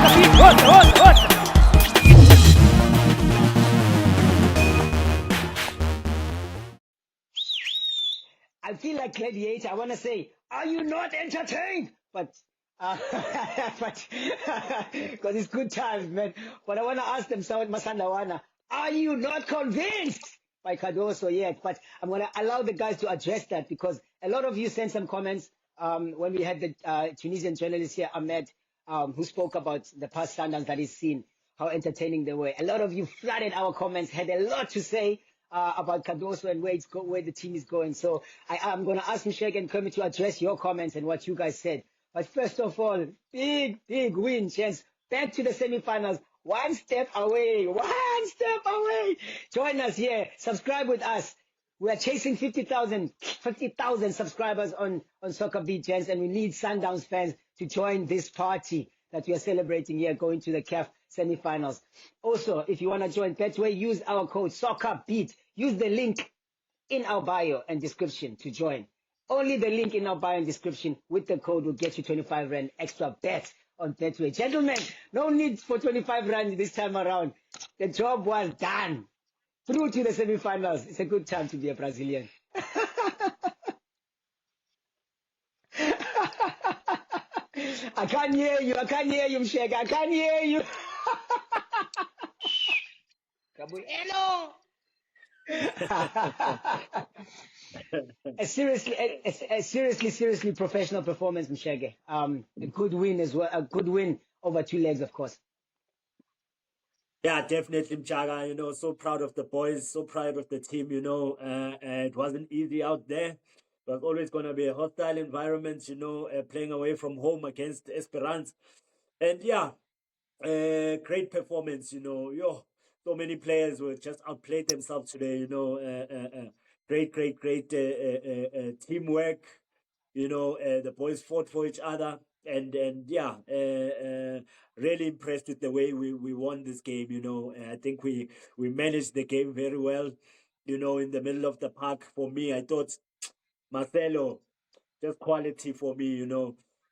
I feel like Gladiator. I want to say, are you not entertained? But because it's good times, man. But I want to ask them, Sawat Masandawana, are you not convinced by Cardoso yet? But I'm going to allow the guys to address that because a lot of you sent some comments when we had the Tunisian journalist here, Ahmed, who spoke about the past Sundowns that he's seen, how entertaining they were. A lot of you flooded our comments, had a lot to say about Cardoso and where the team is going. So I'm going to ask Umjaka and Kermit to address your comments and what you guys said. But first of all, big win, chance. Back to the semifinals. One step away. Join us here. Subscribe with us. We are chasing 50,000 subscribers on SoccerBeat, gents, and we need Sundowns fans to join this party that we are celebrating here, going to the CAF semifinals. Also, if you want to join Betway, use our code SoccerBeat. Use the link in our bio and description to join. Only the link in our bio and description with the code will get you 25 Rand extra bet on Betway. Gentlemen, no need for 25 Rand this time around. The job was done. Through to the semifinals. It's a good time to be a Brazilian. I can't hear you, Umjaka. I can't hear you. Hello. A seriously professional performance, Umjaka. A good win as well. A good win over 2 legs, of course. Yeah, definitely, Umjaka. So proud of the boys, so proud of the team. It wasn't easy out there. It was always going to be a hostile environment, playing away from home against Esperance. And yeah, great performance, so many players were just outplayed themselves today, great teamwork, the boys fought for each other. And yeah, really impressed with the way we won this game, I think we managed the game very well, in the middle of the park. For me, I thought Marcelo, just quality for me,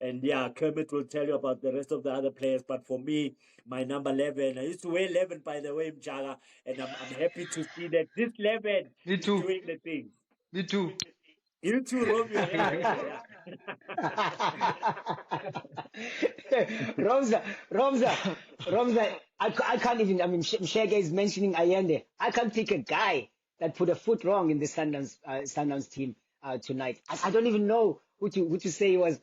And yeah, Kermit will tell you about the rest of the other players. But for me, my number 11, I used to wear 11, by the way, Umjaka, and I'm happy to see that this 11 Me too. is doing the thing. Me too. You too, Romeo. Romza, I can't even, Umjaka is mentioning Allende. I can't pick a guy that put a foot wrong in the Sundowns team tonight. I don't even know who to say was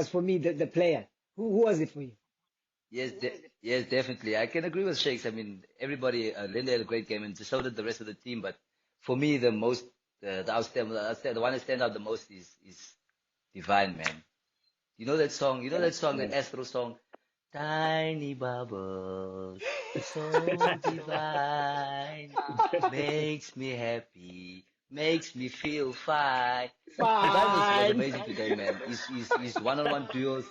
for me the player. Who was it for you? Yes, definitely. I can agree with Shakes. Everybody, Linda had a great game, and so did the rest of the team. But for me, the one that stands out the most is Divine, man. You know that song? That Astro song? Tiny bubbles, so divine, makes me happy, makes me feel fine. Divine was amazing today, man. His one-on-one duels,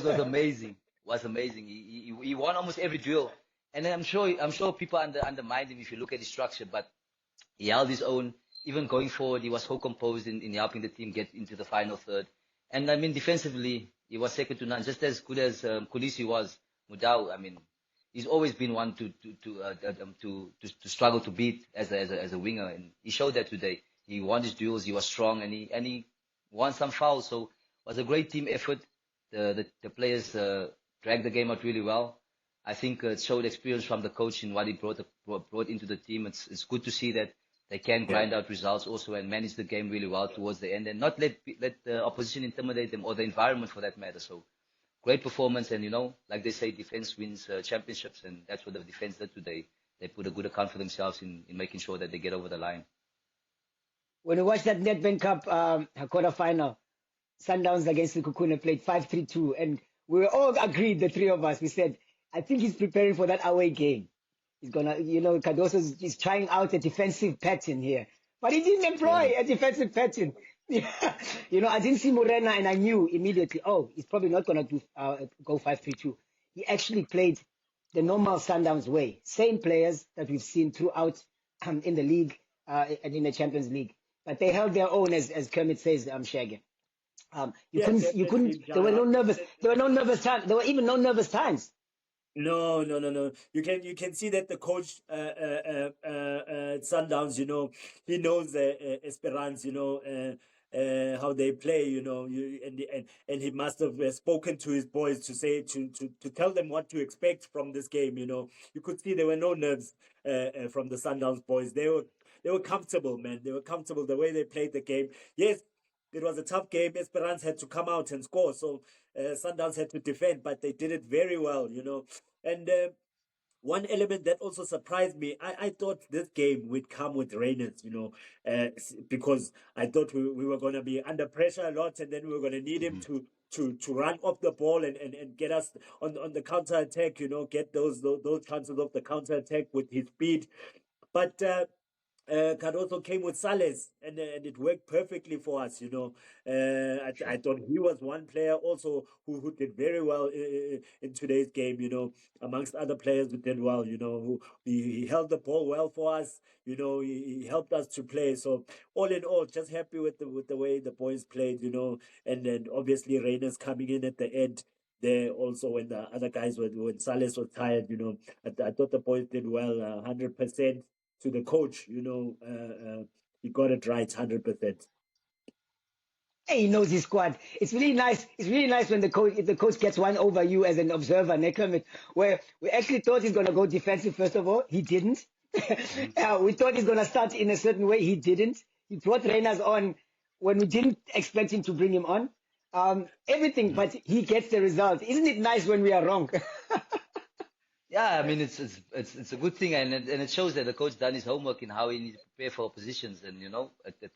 was amazing. He won almost every duel, and then I'm sure people undermined him if you look at his structure, but he held his own. Even going forward, he was so composed in helping the team get into the final third. And defensively, he was second to none, just as good as Kulisi was. Mudau, he's always been one to struggle to beat as a winger, and he showed that today. He won his duels, he was strong, and he won some fouls. So it was a great team effort. The players dragged the game out really well. I think it showed experience from the coach in what he brought into the team. It's good to see that they can grind out results also and manage the game really well towards the end, and not let the opposition intimidate them, or the environment for that matter. So great performance, and like they say, defense wins championships, and that's what the defense did today. They put a good account for themselves in making sure that they get over the line. When we watched that Nedbank Cup quarterfinal, Sundowns against the Kukune played 5-3-2, and we were all agreed, the three of us. We said, I think he's preparing for that away game. He's gonna, Cardoso is trying out a defensive pattern here, but he didn't employ a defensive pattern. I didn't see Morena, and I knew immediately, he's probably not gonna do go 5-3-2. He actually played the normal Sundowns way, same players that we've seen throughout in the league and in the Champions League, but they held their own, as Kermit says, Umjaka. You Yeah, couldn't. definitely, There were Jara. no nervous. There were no nervous times. There were even no nervous times. No, no, no, no. You can see that the coach Sundowns, he knows Esperance, how they play, and he must have spoken to his boys to say to tell them what to expect from this game. You could see there were no nerves from the Sundowns boys. They were comfortable, man. They were comfortable the way they played the game. Yes, it was a tough game. Esperance had to come out and score, so Sundowns had to defend, but they did it very well. And one element that also surprised me, I thought this game would come with Rainers, because I thought we were going to be under pressure a lot, and then we were going to need him to run off the ball and get us on the counter attack, get those chances of the counter attack with his speed. But Cardoso came with Sales, and it worked perfectly for us. I thought he was one player also who did very well in today's game. Amongst other players who did well. Who he held the ball well for us. He helped us to play. So all in all, just happy with the way the boys played. And then obviously Reyners coming in at the end. There also when the other guys when Sales was tired. I thought the boys did well, 100%. To the coach, he got it right 100%. Hey, he knows his squad. It's really nice. It's really nice when the coach gets one over you as an observer, Kermit, where we actually thought he's going to go defensive first of all. He didn't. We thought he's going to start in a certain way. He didn't. He brought Reyners on when we didn't expect him to bring him on. Everything, but he gets the result. Isn't it nice when we are wrong? Yeah, I mean it's a good thing, and it shows that the coach done his homework in how he needs to prepare for positions, and it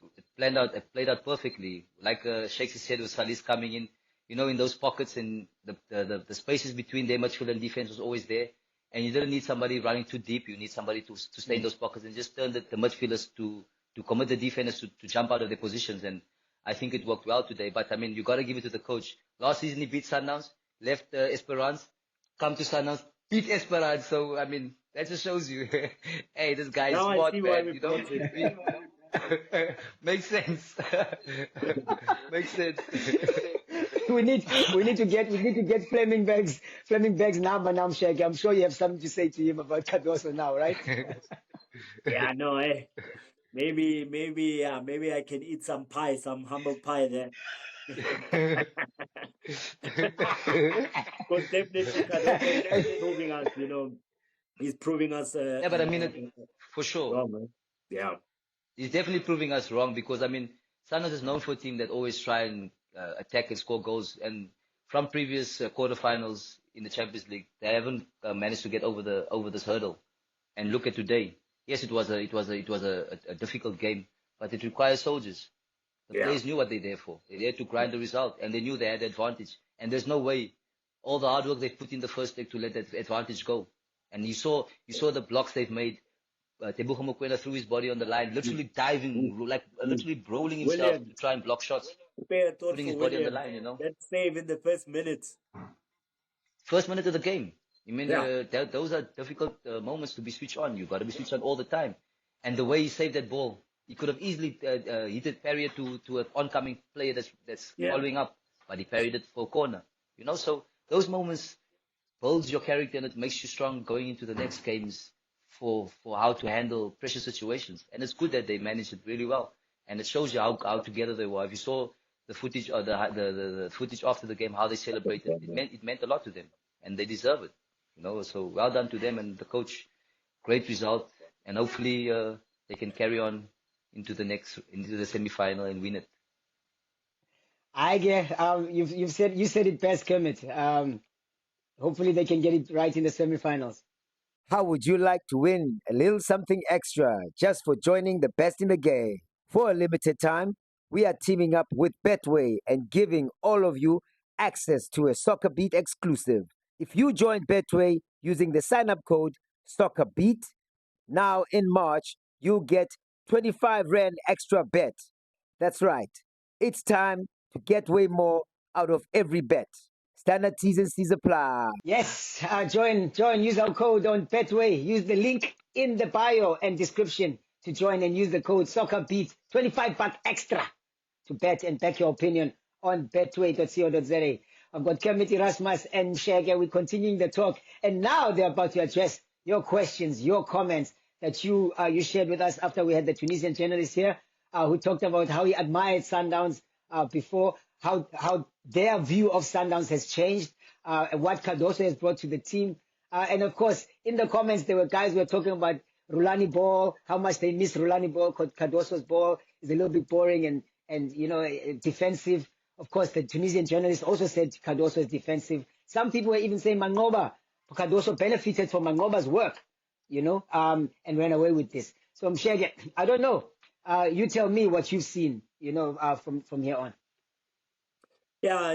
played out perfectly. Like Shakespeare said, with Salis coming in, in those pockets, and the spaces between their midfield and defense was always there, and you didn't need somebody running too deep. You need somebody to stay in those pockets and just turn the midfielders to commit the defenders to jump out of their positions, and I think it worked well today. But I mean, you got to give it to the coach. Last season he beat Sundowns, left Esperance, come to Sundowns, beat Esperance. So I mean, that just shows you, hey, this guy is Now smart, I see why man. we brought him. Makes sense. Makes sense. we need to get Fleming Bag's number now, Shaggy. I'm sure you have something to say to him about Cardoso now, right? Yeah, no, maybe I can eat some pie, some humble pie there. Because definitely Cardoso is proving us, he's proving us. Yeah, but I mean, for sure. Wrong, man. Yeah. He's definitely proving us wrong, because I mean, Sundowns is known for a team that always try and attack and score goals. And from previous quarterfinals in the Champions League, they haven't managed to get over this hurdle. And look at today. Yes, it was a difficult game, but it requires soldiers. The players knew what they're there for. They're there to grind the result, and they knew they had the advantage. And there's no way all the hard work they put in the first leg to let that advantage go. And you saw the blocks they've made. Tebogo Mokoena threw his body on the line, literally diving, like literally rolling himself to try and block shots, putting his body on the line. That save in the first minute. First minute of the game. I mean, those are difficult moments to be switched on. You've got to be switched on all the time. And the way he saved that ball, he could have easily hit it, parried to an oncoming player that's following up, but he parried it for a corner. So those moments builds your character, and it makes you strong going into the next games for how to handle pressure situations. And it's good that they managed it really well. And it shows you how together they were. If you saw the footage or the footage after the game, how they celebrated, it meant a lot to them, and they deserve it. So well done to them and the coach. Great result, and hopefully they can carry on into the semi-final and win it. I get you said it best, Kermit. Hopefully they can get it right in the semi-finals. How would you like to win a little something extra just for joining the best in the game? For a limited time, we are teaming up with Betway and giving all of you access to a SoccerBeat exclusive. If you join Betway using the sign-up code SoccerBeat, now in March, you'll get 25 Rand extra bet. That's right. It's time to get way more out of every bet. Standard T's and C's apply. Yes, join. Use our code on Betway. Use the link in the bio and description to join, and use the code SoccerBeat, 25 baht extra to bet and back your opinion on betway.co.za. I've got Kermit, Erasmus, and Shaggy. We're continuing the talk. And now they're about to address your questions, your comments that you shared with us after we had the Tunisian journalist here who talked about how he admired Sundowns before, how their view of Sundowns has changed, what Cardoso has brought to the team. And of course, in the comments, there were guys who were talking about Rulani ball, how much they miss Rulani ball, because Cardoso's ball is a little bit boring and defensive. Of course, the Tunisian journalist also said Cardoso is defensive. Some people were even saying Mangoba, Cardoso benefited from Mangoba's work, and ran away with this. So Mshege, I don't know. You tell me what you've seen, from here on. Yeah,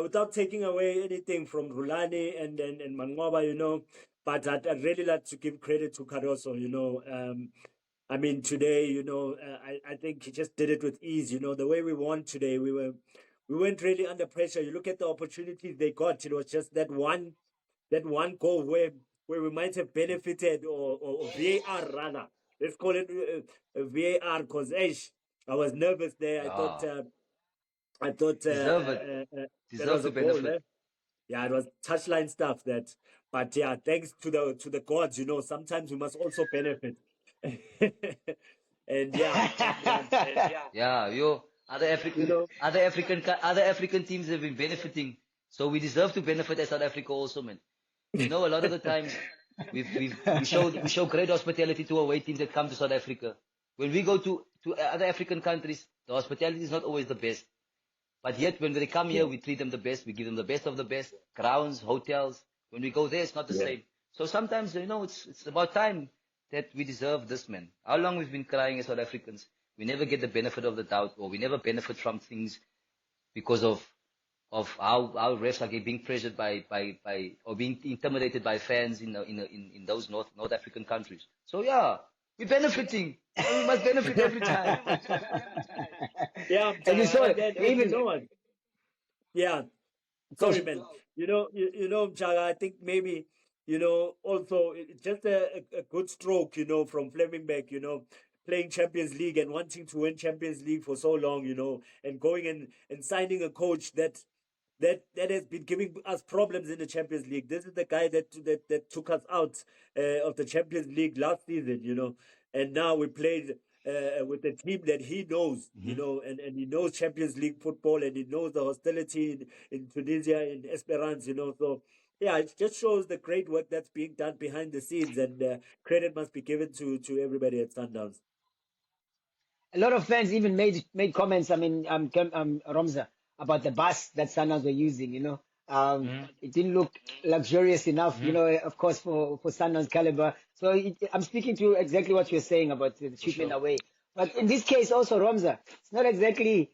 without taking away anything from Rulani and Mangoba, but I'd really like to give credit to Cardoso, I mean, today, I think he just did it with ease. The way we won today, we weren't really under pressure. You look at the opportunities they got. It was just that one goal where we might have benefited, or VAR rather. Let's call it VAR, because I was nervous there. I thought Deserve was to a goal, benefit. Yeah, it was touchline stuff that. But yeah, thanks to the gods, sometimes we must also benefit. And other African teams have been benefiting, so we deserve to benefit as South Africa also, man. A lot of the times we show great hospitality to away teams that come to South Africa. When we go to other African countries, the hospitality is not always the best. But yet, when they come here, we treat them the best. We give them the best of the best. Grounds, hotels. When we go there, it's not the same. So sometimes, it's about time that we deserve this, man. How long we've been crying as South Africans? We never get the benefit of the doubt, or we never benefit from things because of how refs are being pressured by or being intimidated by fans in those North African countries. So yeah, we're benefiting. We must benefit every time. Yeah, and you saw it. Yeah, sorry, man. Umjaka, I think maybe also it's just a good stroke, from Flemingbeck, playing Champions League and wanting to win Champions League for so long, and going and signing a coach that has been giving us problems in the Champions League. This is the guy that took us out of the Champions League last season, and now we played with a team that he knows, and he knows Champions League football, and he knows the hostility in Tunisia, in Esperance, So yeah, it just shows the great work that's being done behind the scenes, and credit must be given to everybody at Sundowns. A lot of fans even made comments. I mean, Romza, about the bus that Sundowns were using. It didn't look luxurious enough, of course, for Sundowns caliber. So I'm speaking to exactly what you're saying about the treatment away. But in this case, also Romza, it's not exactly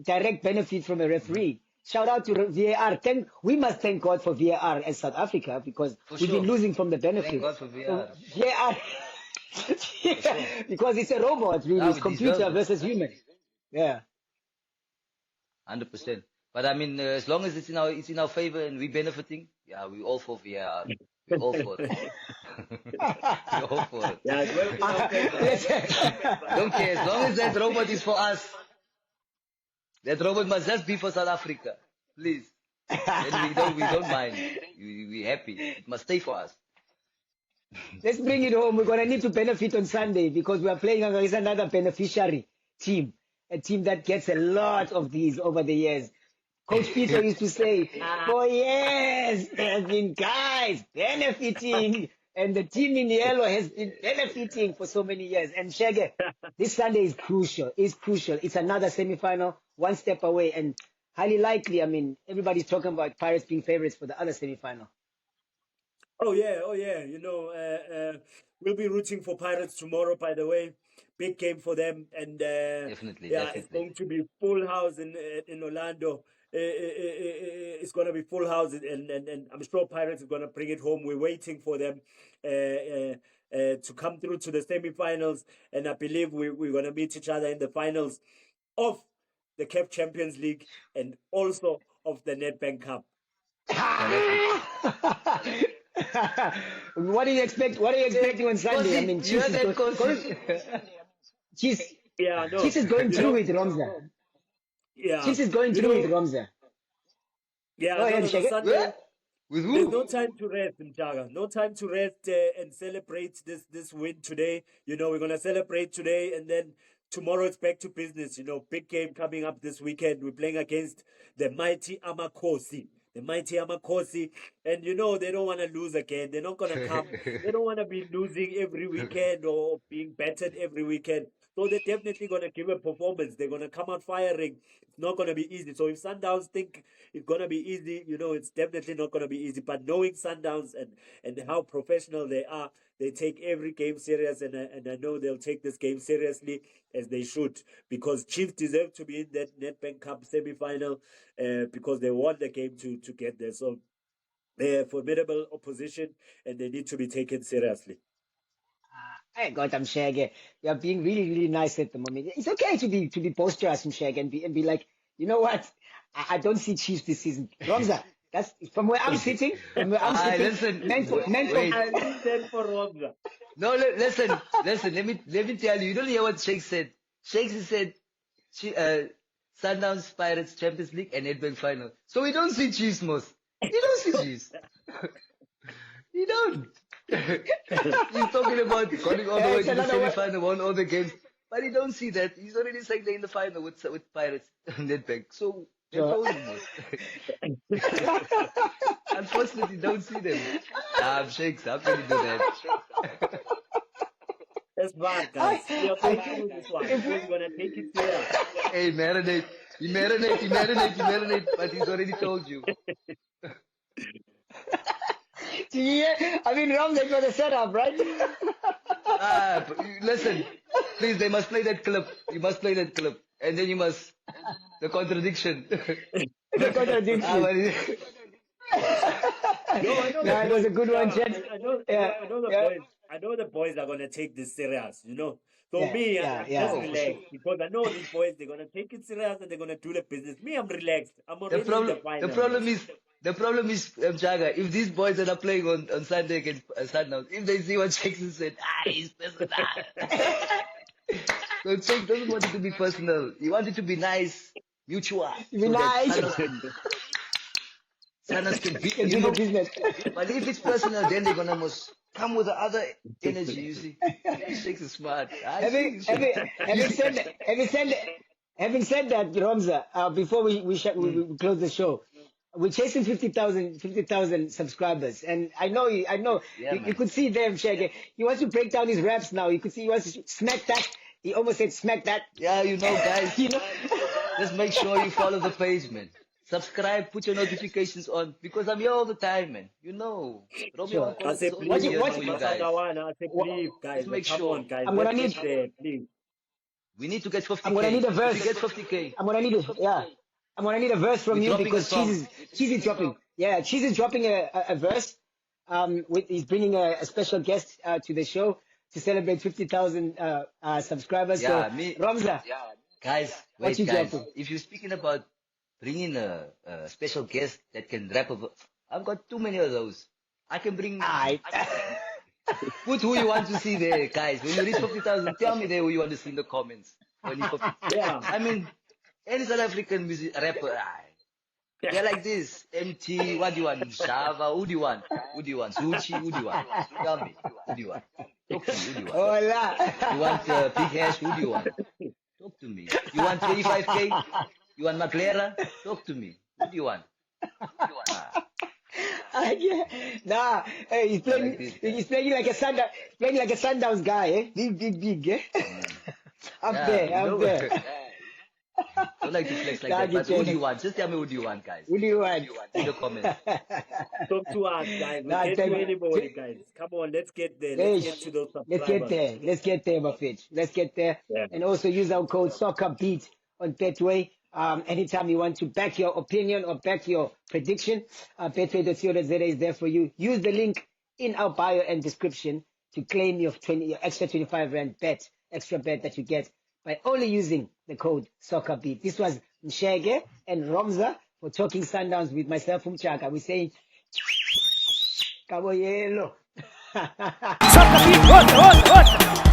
direct benefit from a referee. Shout out to VAR. We must thank God for VAR as South Africa, because we've been losing from the benefit. Thank God for VAR. So, VAR. Because it's a robot, really. It's computer versus human. Yeah. 100%. But I mean, as long as it's in our favor and we're benefiting, yeah, we all for VAR. We're all for it. We're all for it. Yeah, don't care. As long as that robot is for us, that robot must just be for South Africa, please. And we don't mind. We're happy. It must stay for us. Let's bring it home. We're going to need to benefit on Sunday, because we are playing against another beneficiary team, a team that gets a lot of these over the years. Coach Peter used to say, for years, there have been guys benefiting, and the team in yellow has been benefiting for so many years. And Shege, this Sunday is crucial. It's crucial. It's another semi-final, one step away, and highly likely, I mean, everybody's talking about Pirates being favorites for the other semi-final. Oh yeah. We'll be rooting for Pirates tomorrow, by the way. Big game for them, and definitely. It's going to be full house in Orlando. It's going to be full house, and I'm sure Pirates are going to bring it home. We're waiting for them to come through to the semi-finals, and I believe we're going to meet each other in the finals of the CAF Champions League and also of the Nedbank Cup. What do you expect? What are you expecting on Sunday? I mean, Chiefs is going through it, Romza. Yeah, Chiefs is going you through know, with Ramza. yeah, Go ahead, the Shege. Sunday. With There's who? no time to rest, Umjaka. No time to rest and celebrate this win today. You know, we're gonna celebrate today, and then tomorrow it's back to business. You know, big game coming up this weekend. We're playing against the mighty Amakosi. The mighty Amakosi, and you know they don't want to lose again. They're not gonna come. They don't want to be losing every weekend or being battered every weekend. So they're definitely gonna give a performance. They're gonna come out firing. It's not gonna be easy. So if Sundowns think it's gonna be easy, you know, it's definitely not gonna be easy. But knowing Sundowns and how professional they are, they take every game serious, and I know they'll take this game seriously as they should, because Chiefs deserve to be in that Nedbank Cup semi-final because they won the game to get there. So they're formidable opposition, and they need to be taken seriously. Hey, God, I'm Shege. You're being really, really nice at the moment. It's okay to be boisterous, Shege, and be like, you know what? I don't see Chiefs this season. Ramza, that's from where I'm sitting. From where I'm sitting. Listen, meant for, wait. I stand for Romza. No, listen. Let me tell you. You don't hear what Sheikh said. Sheikh said, Sundowns Pirates Champions League and Nedbank final. So we don't see Chiefs most. You don't see Chiefs. You don't. He's talking about going all the way to the semi-final, won all the games, but he don't see that. He's already saying they're in the final with Pirates Nedbank. So they're frozen most. Unfortunately, don't see them. I'm Sheikhs. How can you do that? That's bad, guys. We are going through this one. We're gonna take it there. Hey, marinate. He marinate, but he's already told you. Yeah, I mean, Ramza got a setup, right? Listen, please, they must play that clip. You must play that clip. And then you must, the contradiction. The contradiction. No, it was a good one, Jet. I know the boys are gonna take this serious, you know. So Yeah, me, yeah, I'm yeah. just relaxed because I know these boys, they're gonna take it serious and they're gonna do the business. Me, I'm relaxed. I'm already in the final. The problem is, Umjaka, if these boys that are playing on Sunday against Sundowns, if they see what Jackson said, he's personal. So Jake doesn't want it to be personal. He wants it to be nice, mutual. Be nice. Sundowns can beat Can you do know. the business. But if it's personal, then they're gonna must come with the other energy. You see, Jake is smart. Having said that, Ramza, before we close the show, we're chasing 50,000 subscribers, and I know you could see them, Shege. He wants to break down his raps now. You could see he wants to smack that. He almost said smack that. Yeah, you know, guys. You know? Just make sure you follow the page, man. Subscribe, put your notifications on, because I'm here all the time, man. You know. Sure. I say What please, you guys. I say please, guys. Just make Come sure. on, guys. I'm gonna Let's need- get there, please. We need to get 50K. I'm gonna need a verse. If we get 50K. I'm gonna need a verse from We're you dropping because a song. Cheese is dropping. Yeah, Cheese is dropping a verse. He's bringing a special guest to the show to celebrate 50,000 subscribers. Yeah, so, me- Ramza, Guys, What wait, you guys. dropping? If you're speaking about bringing a special guest that can rap over, I've got too many of those. I can bring. Aight. Put who you want to see there, guys. When you reach 50,000, tell me there who you want to see in the comments. When you Yeah. I mean, any South African music rapper, they're like this. MT, what do you want? Shava, who do you want? Who do you want? Suchi, who do you want? Tell me, who do you want? Talk to me, who do you want? Hola. You want Big Hash, who do you want? Talk to me. You want 25K? You want Maclera? Talk to me. Who do you want? Yeah. Nah, hey, he's playing. Like this, He's playing like a Sundowns guy, eh? Big, eh? Up there. Don't like to flex like God, that, but you who do can. you want? Just tell me who do you want, guys. What do you want? In the comments. Talk to us, guys. We Nah, can't tell do me- anybody, guys. Come on, let's get there. Hey, Let's get to those Let's subscribers. get there, my fit. Let's get there. Yeah. And also use our code SoccerBeat on Betway. Anytime you want to back your opinion or back your prediction, betway.co.za is there for you. Use the link in our bio and description to claim your extra 25 Rand extra bet that you get by only using the code SoccerBeat. This was Mshege and Ramza for Talking Sundowns with myself, Umjaka. We're saying, Kaboyelo. SoccerBeat, what?